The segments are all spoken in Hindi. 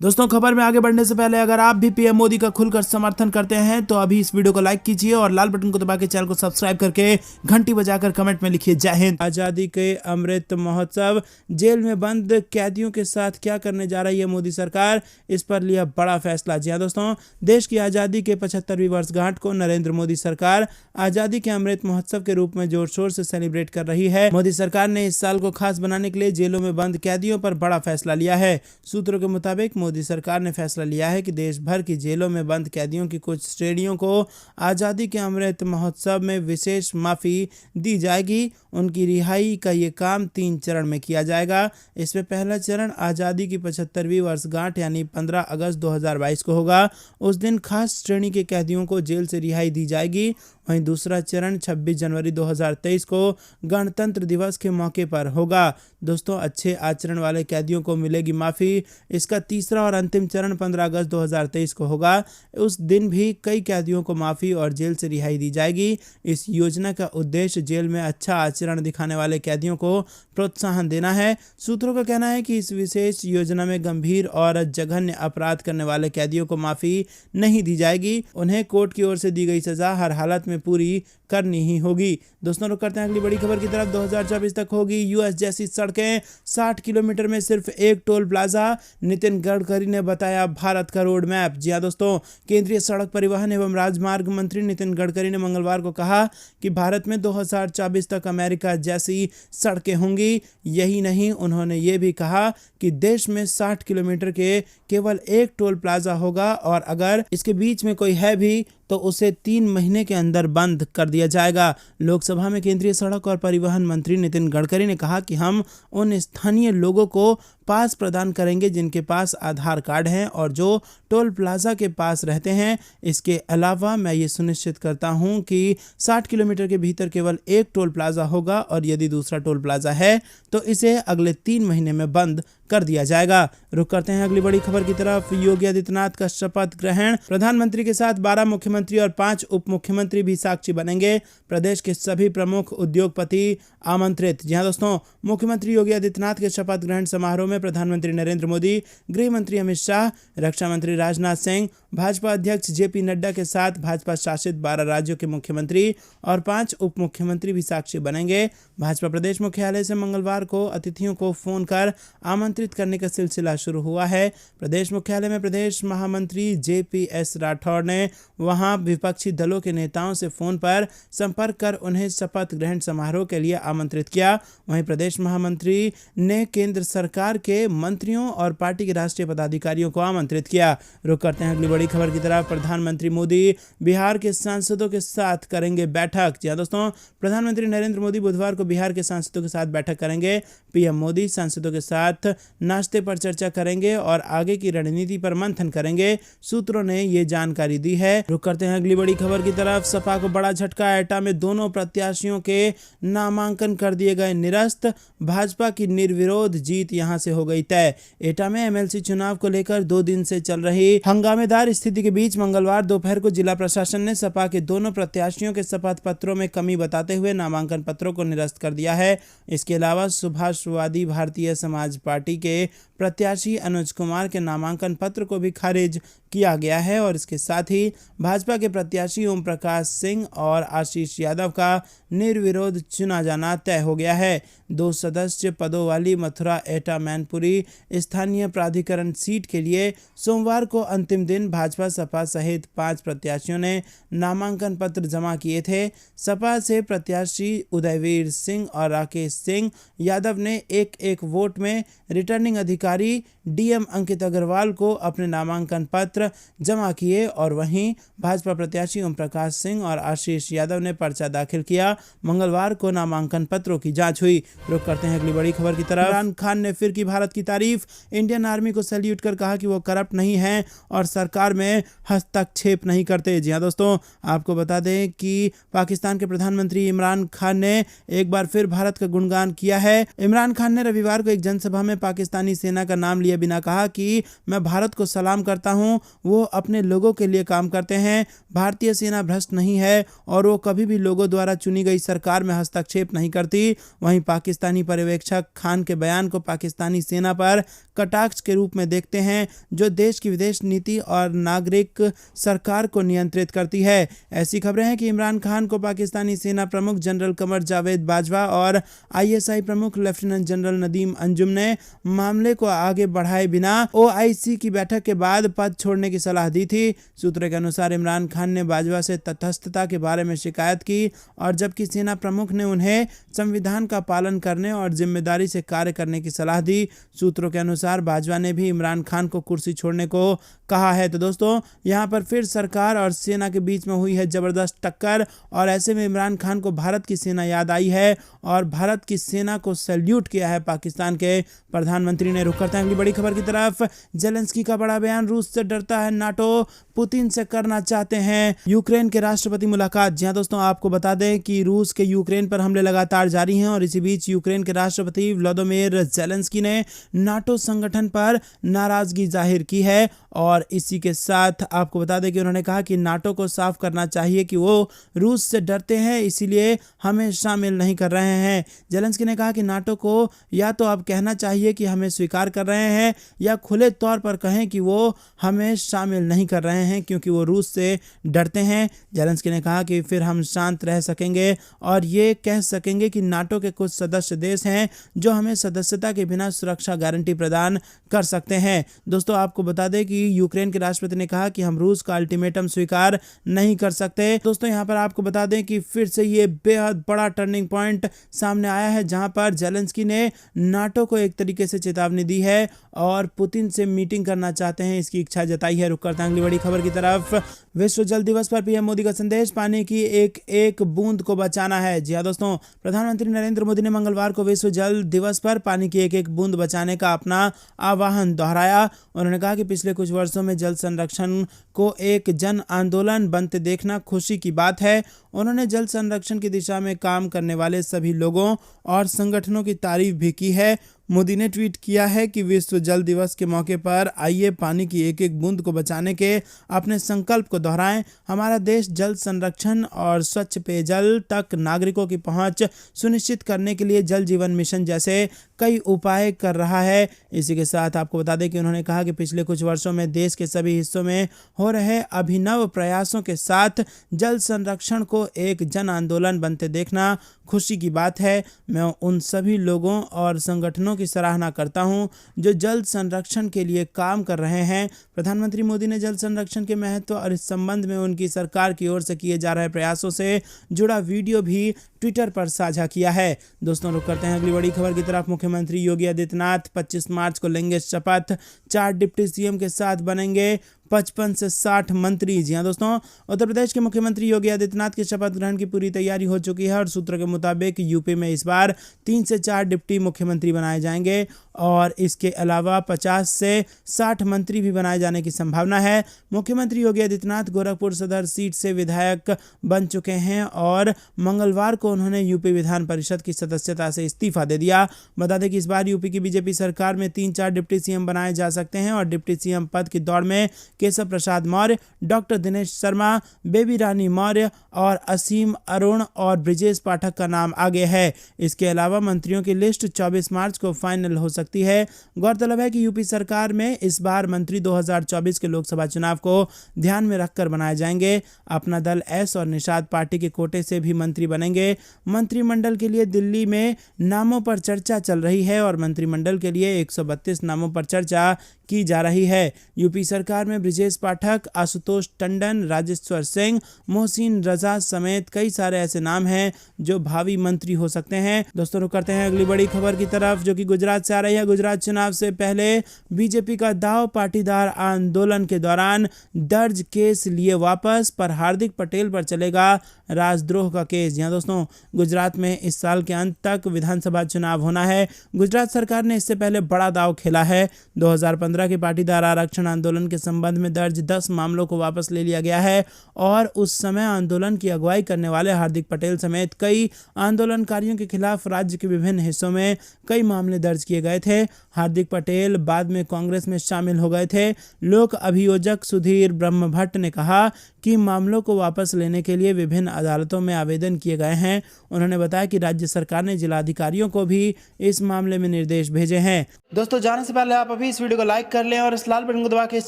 दोस्तों, खबर में आगे बढ़ने से पहले अगर आप भी पीएम मोदी का खुलकर समर्थन करते हैं तो अभी इस वीडियो को लाइक कीजिए और लाल बटन को दबा के चैनल को सब्सक्राइब करके घंटी बजाकर कमेंट में लिखिए जय हिंद। आजादी के अमृत महोत्सव, जेल में बंद कैदियों के साथ क्या करने जा रही है मोदी सरकार, इस पर लिया बड़ा फैसला। जी हाँ दोस्तों, देश की आजादी के 75वीं वर्षगांठ को नरेंद्र मोदी सरकार आजादी के अमृत महोत्सव के रूप में जोर शोर से सेलिब्रेट कर रही है। मोदी सरकार ने इस साल को खास बनाने के लिए जेलों में बंद कैदियों पर बड़ा फैसला लिया है। सूत्रों के मुताबिक मोदी सरकार ने फैसला लिया है कि देश भर की जेलों में बंद कैदियों की कुछ श्रेणियों को आज़ादी के अमृत महोत्सव में विशेष माफ़ी दी जाएगी। उनकी रिहाई का ये काम 3 चरण में किया जाएगा। इसमें पहला चरण आज़ादी की 75वीं वर्षगांठ यानी 15 अगस्त 2022 को होगा। उस दिन खास श्रेणी के कैदियों को जेल से रिहाई दी जाएगी। वहीं दूसरा चरण 26 जनवरी 2023 को गणतंत्र दिवस के मौके पर होगा। दोस्तों, अच्छे आचरण वाले कैदियों को मिलेगी माफ़ी। इसका तीसरा और अंतिम चरण 15 अगस्त 2023 को होगा। उस दिन भी कई कैदियों को माफ़ी और जेल से रिहाई दी जाएगी। इस योजना का उद्देश्य जेल में अच्छा आचरण दिखाने वाले कैदियों को प्रोत्साहन देना है। सूत्रों का कहना है कि इस विशेष योजना में गंभीर और जघन्य अपराध करने वाले कैदियों को माफ़ी नहीं दी जाएगी। उन्हें कोर्ट की ओर से दी गई सज़ा हर हालत में पूरी करनी ही होगी। दोस्तों, रुक करते हैं अगली बड़ी खबर की तरफ। 2024 तक होगी यूएस जैसी सड़कें, 60 किलोमीटर में सिर्फ एक टोल प्लाजा, नितिन गडकरी ने बताया भारत का रोड मैप। जी हाँ दोस्तों, केंद्रीय सड़क परिवहन एवं राजमार्ग मंत्री नितिन गडकरी ने मंगलवार को कहा कि भारत में 2024 तक अमेरिका जैसी सड़कें होंगी। यही नहीं, उन्होंने ये भी कहा कि देश में 60 किलोमीटर के केवल एक टोल प्लाजा होगा और अगर इसके बीच में कोई है भी तो उसे 3 महीने के अंदर बंद कर दिया जाएगा। लोकसभा में केंद्रीय सड़क और परिवहन मंत्री नितिन गडकरी ने कहा कि हम उन स्थानीय लोगों को पास प्रदान करेंगे जिनके पास आधार कार्ड हैं और जो टोल प्लाजा के पास रहते हैं। इसके अलावा मैं ये सुनिश्चित करता हूं कि 60 किलोमीटर के भीतर केवल एक टोल प्लाजा होगा और यदि दूसरा टोल प्लाजा है तो इसे अगले 3 महीने में बंद कर दिया जाएगा। रुक करते हैं अगली बड़ी खबर की तरफ। योगी आदित्यनाथ का शपथ ग्रहण, प्रधानमंत्री के साथ 12 मुख्यमंत्री और 5 उप मुख्यमंत्री भी साक्षी बनेंगे। प्रदेश के सभी प्रमुख उद्योगपति आमंत्रित। जी हाँ दोस्तों, मुख्यमंत्री योगी आदित्यनाथ के शपथ ग्रहण समारोह में प्रधानमंत्री नरेंद्र मोदी, गृह मंत्री अमित शाह, रक्षा मंत्री राजनाथ सिंह, भाजपा अध्यक्ष जेपी नड्डा के साथ भाजपा शासित 12 राज्यों के मुख्यमंत्री और 5 उप मुख्यमंत्री भी साक्षी बनेंगे। भाजपा प्रदेश मुख्यालय से मंगलवार को अतिथियों को फोन कर आमंत्रित करने का सिलसिला शुरू हुआ है। प्रदेश मुख्यालय में प्रदेश महामंत्री JPS राठौड़ ने वहां विपक्षी दलों के नेताओं से फोन पर संपर्क कर उन्हें शपथ ग्रहण समारोह के लिए आमंत्रित किया। वहीं प्रदेश महामंत्री ने केंद्र सरकार के मंत्रियों और पार्टी के राष्ट्रीय पदाधिकारियों को आमंत्रित किया। रुक करते हैं अगली बड़ी खबर की तरफ। प्रधानमंत्री मोदी बिहार के सांसदों के साथ करेंगे बैठक। जी दोस्तों, प्रधानमंत्री नरेंद्र मोदी बुधवार को बिहार के सांसदों के साथ बैठक करेंगे। पीएम मोदी सांसदों के साथ नाश्ते पर चर्चा करेंगे और आगे की रणनीति पर मंथन करेंगे। सूत्रों ने ये जानकारी दी है। रुक करते हैं अगली बड़ी खबर की तरफ। सपा को बड़ा झटका, एटा में दोनों प्रत्याशियों के नामांकन कर दिए गए निरस्त। भाजपा की निर्विरोध जीत यहां से हो गई तय। एटा में MLC चुनाव को लेकर 2 दिन से चल रही हंगामेदार स्थिति के बीच मंगलवार दोपहर को जिला प्रशासन ने सपा के दोनों प्रत्याशियों के शपथ पत्रों में कमी बताते हुए नामांकन पत्रों को निरस्त कर दिया है। इसके अलावा सुभाषवादी भारतीय समाज पार्टी के प्रत्याशी अनुज कुमार के नामांकन पत्र को भी खारिज किया गया है और इसके साथ ही भाजपा के प्रत्याशी ओम प्रकाश सिंह और आशीष यादव का निर्विरोध चुना जाना तय हो गया है। 2 सदस्य पदों वाली मथुरा एटा मैनपुरी स्थानीय प्राधिकरण सीट के लिए सोमवार को अंतिम दिन भाजपा सपा सहित 5 प्रत्याशियों ने नामांकन पत्र जमा किए थे। सपा से प्रत्याशी उदयवीर सिंह और राकेश सिंह यादव ने एक वोट में रिटर्निंग अधिकारी DM अंकित अग्रवाल को अपने नामांकन पत्र जमा किए और वहीं भाजपा प्रत्याशी ओम प्रकाश सिंह और आशीष यादव ने पर्चा दाखिल किया। मंगलवार को नामांकन पत्रों की जांच हुई। रुक करते हैं अगली बड़ी खबर की तरफ। इमरान खान ने फिर की भारत की तारीफ, इंडियन आर्मी को सैल्यूट कर कहा कि वो करप्ट नहीं है और सरकार में हस्तक्षेप नहीं करते। जी हाँ दोस्तों, आपको बता दें कि पाकिस्तान के प्रधानमंत्री इमरान खान ने एक बार फिर भारत का गुणगान किया है। इमरान खान ने रविवार को एक जनसभा में पाकिस्तानी सेना सेना का नाम लिए बिना कहा कि मैं भारत को सलाम करता हूं। वो अपने लोगों के लिए काम करते हैं। भारतीय सेना भ्रष्ट नहीं है और वो कभी भी लोगों द्वारा चुनी गई सरकार में हस्तक्षेप नहीं करती। वहीं पाकिस्तानी पर्यवेक्षक खान के बयान को पाकिस्तानी सेना पर कटाक्ष के रूप में देखते हैं, जो देश की विदेश नीति और नागरिक सरकार को नियंत्रित करती है। ऐसी खबरें हैं कि इमरान खान को पाकिस्तानी सेना प्रमुख जनरल कमर जावेद बाजवा और ISI प्रमुख लेफ्टिनेंट जनरल नदीम अंजुम ने मामले को आगे बढ़ाए बिना OIC की बैठक के बाद पद छोड़ने की सलाह दी थी। सूत्रों के अनुसार इमरान खान ने बाजवा से तटस्थता के बारे में शिकायत की और जबकि सेना प्रमुख ने उन्हें संविधान का पालन करने और जिम्मेदारी से कार्य करने की सलाह दी। सूत्रों के अनुसार बाजवा ने भी इमरान खान को कुर्सी छोड़ने को कहा है। तो दोस्तों, यहाँ पर फिर सरकार और सेना के बीच में हुई है जबरदस्त टक्कर और ऐसे में इमरान खान को भारत की सेना याद आई है और भारत की सेना को सैल्यूट किया है पाकिस्तान के प्रधानमंत्री ने। रुक करते हैं अगली बड़ी खबर की तरफ। जेलेंस्की का बड़ा बयान, रूस से डरता है नाटो, पुतिन से करना चाहते हैं यूक्रेन के राष्ट्रपति मुलाकात। जी हां दोस्तों, आपको बता दें कि रूस के यूक्रेन पर हमले लगातार जारी हैं और इसी बीच यूक्रेन के राष्ट्रपति व्लादिमीर जेलेंस्की ने नाटो संगठन पर नाराजगी जाहिर की है और इसी के साथ आपको बता दें कि उन्होंने कहा कि नाटो को साफ करना चाहिए कि वो रूस से डरते हैं, इसीलिए हमें शामिल नहीं कर रहे हैं। जेलेंस्की ने कहा कि नाटो को या तो अब कहना चाहिए कि हमें स्वीकार कर रहे हैं या खुले तौर पर कहें कि वो हमें शामिल नहीं कर रहे हैं क्योंकि वो रूस से डरते हैं। जेलेंस्की ने कहा कि फिर हम शांत रह सकेंगे और ये कह सकेंगे कि नाटो के कुछ सदस्य देश हैं जो हमें सदस्यता के बिना सुरक्षा गारंटी प्रदान कर सकते हैं। दोस्तों, आपको बता दें कि यूक्रेन के राष्ट्रपति ने कहा कि हम रूस का अल्टीमेटम स्वीकार नहीं कर सकते। दोस्तों, यहाँ पर आपको बता दें कि फिर से ये बेहद बड़ा टर्निंग पॉइंट सामने आया है जहां पर जेलेंस्की ने नाटो को एक तरीके से चेतावनी दी है और पुतिन से मीटिंग करना चाहते हैं, इसकी इच्छा जताई है। रुक करते हैं अगली बड़ी खबर की तरफ। विश्व जल दिवस पर PM मोदी का संदेश, पानी की एक एक बूंद को बचाना है। जी हाँ दोस्तों, प्रधानमंत्री नरेंद्र मोदी ने मंगलवार को विश्व जल दिवस पर पानी की एक एक बूंद बचाने का अपना आह्वान दोहराया। उन्होंने कहा कि पिछले कुछ वर्षों में जल संरक्षण को एक जन आंदोलन बनते देखना खुशी की बात है। उन्होंने जल संरक्षण की दिशा में काम करने वाले सभी लोगों और संगठनों की तारीफ भी की है। मोदी ने ट्वीट किया है कि विश्व जल दिवस के मौके पर आइए पानी की एक एक बूंद को बचाने के अपने संकल्प को दोहराएं। हमारा देश जल संरक्षण और स्वच्छ पेयजल तक नागरिकों की पहुंच सुनिश्चित करने के लिए जल जीवन मिशन जैसे कई उपाय कर रहा है। इसी के साथ आपको बता दें कि उन्होंने कहा कि पिछले कुछ वर्षों में देश के सभी हिस्सों में हो रहे अभिनव प्रयासों के साथ जल संरक्षण को एक जन आंदोलन बनते देखना खुशी की बात है। मैं उन सभी लोगों और संगठनों की सराहना करता हूं जो जल संरक्षण के लिए काम कर रहे हैं। प्रधानमंत्री मोदी ने जल संरक्षण के महत्व और इस संबंध में उनकी सरकार की ओर से किए जा रहे प्रयासों से जुड़ा वीडियो भी ट्विटर पर साझा किया है। दोस्तों, रुक करते हैं अगली बड़ी खबर की तरफ। मुख्यमंत्री योगी आदित्यनाथ 25 मार्च को लेंगे शपथ, 4 डिप्टी CM के साथ बनेंगे 55 से 60 मंत्री। जी हाँ दोस्तों, उत्तर प्रदेश के मुख्यमंत्री योगी आदित्यनाथ के शपथ ग्रहण की पूरी तैयारी हो चुकी है और सूत्रों के मुताबिक यूपी में इस बार 3 से 4 डिप्टी मुख्यमंत्री बनाए जाएंगे और इसके अलावा 50 से 60 मंत्री भी बनाए जाने की संभावना है। मुख्यमंत्री योगी आदित्यनाथ गोरखपुर सदर सीट से विधायक बन चुके हैं और मंगलवार को उन्होंने यूपी विधान परिषद की सदस्यता से इस्तीफा दे दिया। बता दें कि इस बार यूपी की बीजेपी सरकार में 3-4 डिप्टी CM बनाए जा सकते हैं और डिप्टी CM पद की दौड़ में केशव प्रसाद मौर्य, डॉक्टर दिनेश शर्मा, बेबी रानी मौर्य और असीम अरुण और ब्रिजेश पाठक का नाम आगे है। इसके अलावा मंत्रियों की लिस्ट 24 मार्च को फाइनल हो सकती है। गौरतलब है कि यूपी सरकार में इस बार मंत्री 2024 के लोकसभा चुनाव को ध्यान में रखकर बनाए जाएंगे। अपना दल एस और निषाद पार्टी के कोटे से भी मंत्री बनेंगे। मंत्रिमंडल के लिए दिल्ली में नामों पर चर्चा चल रही है और मंत्रिमंडल के लिए 132 नामों पर चर्चा की जा रही है। यूपी सरकार में ब्रिजेश पाठक, आशुतोष टंडन, राजेश्वर सिंह, मोहसिन रजा समेत कई सारे ऐसे नाम हैं जो भावी मंत्री हो सकते हैं। दोस्तों, रुक करते हैं अगली बड़ी खबर की तरफ जो कि गुजरात से आ रही है। गुजरात चुनाव से पहले बीजेपी का दाव, पाटीदार आंदोलन के दौरान दर्ज केस लिए वापस, पर हार्दिक पटेल पर चलेगा राजद्रोह का केस। जी हां दोस्तों, गुजरात में इस साल के अंत तक विधानसभा चुनाव होना है। गुजरात सरकार ने इससे पहले बड़ा दाव खेला है। 2015 के पाटीदार आरक्षण आंदोलन के संबंध में दर्ज 10 मामलों को वापस ले लिया गया है और उस समय आंदोलन की अगुवाई करने वाले हार्दिक पटेल समेत कई आंदोलनकारियों के खिलाफ राज्य के विभिन्न हिस्सों में कई मामले दर्ज किए गए थे। हार्दिक पटेल बाद में कांग्रेस में शामिल हो गए थे। लोक अभियोजक सुधीर ब्रह्मभट्ट ने कहा कि मामलों को वापस लेने के लिए विभिन्न अदालतों में आवेदन किए गए हैं। उन्होंने बताया कि राज्य सरकार ने जिलाधिकारियों को भी इस मामले में निर्देश भेजे हैं। दोस्तों, जाने से पहले आप अभी इस वीडियो को लाइक कर लें और इस लाल बटन को दबा के इस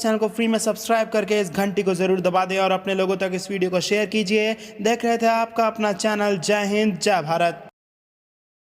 चैनल को फ्री में सब्सक्राइब करके इस घंटी को जरूर दबा दें और अपने लोगों तक इस वीडियो को शेयर कीजिए। देख रहे थे आपका अपना चैनल। जय हिंद, जय भारत।